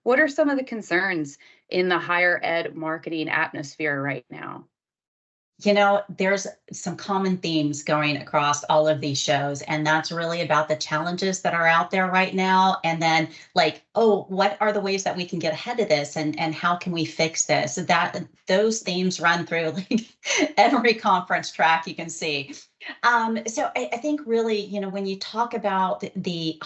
What are some of the concerns in the higher ed marketing atmosphere right now? There's some common themes going across all of these shows, and that's really about the challenges that are out there right now. And then, like, oh, what are the ways that we can get ahead of this, and how can we fix this? So that those themes run through like every conference track you can see. So I think really, when you talk about the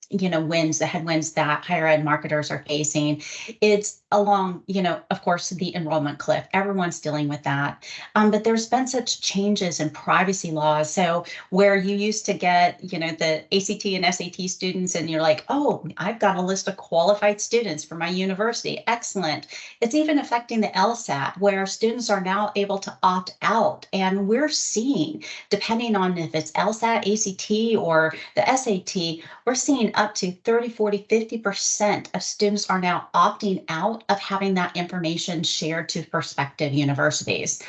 wins, the headwinds that higher ed marketers are facing, it's along, of course, the enrollment cliff. Everyone's dealing with that. But there's been such changes in privacy laws. So where you used to get, the ACT and SAT students, and you're like, oh, I've got a list of qualified students for my university. Excellent. It's even affecting the LSAT, where students are now able to opt out. And we're seeing, depending on if it's LSAT, ACT, or the SAT, we're seeing up to 30, 40, 50% of students are now opting out of having that information shared to prospective universities.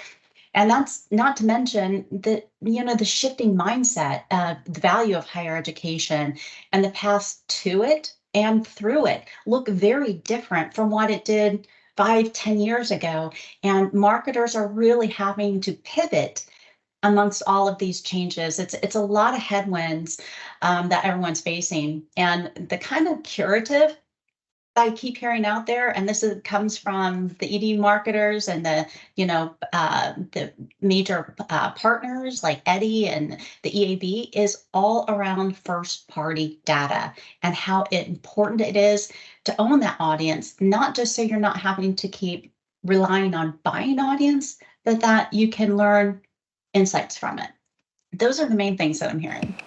And that's not to mention the shifting mindset, the value of higher education, and the paths to it and through it look very different from what it did 5, 10 years ago. And marketers are really having to pivot amongst all of these changes. It's a lot of headwinds that everyone's facing, and the kind of curative I keep hearing out there, and comes from the ED marketers and the major partners like Eddie and the EAB, is all around first party data and how important it is to own that audience, not just so you're not having to keep relying on buying audience, but that you can learn insights from it. Those are the main things that I'm hearing.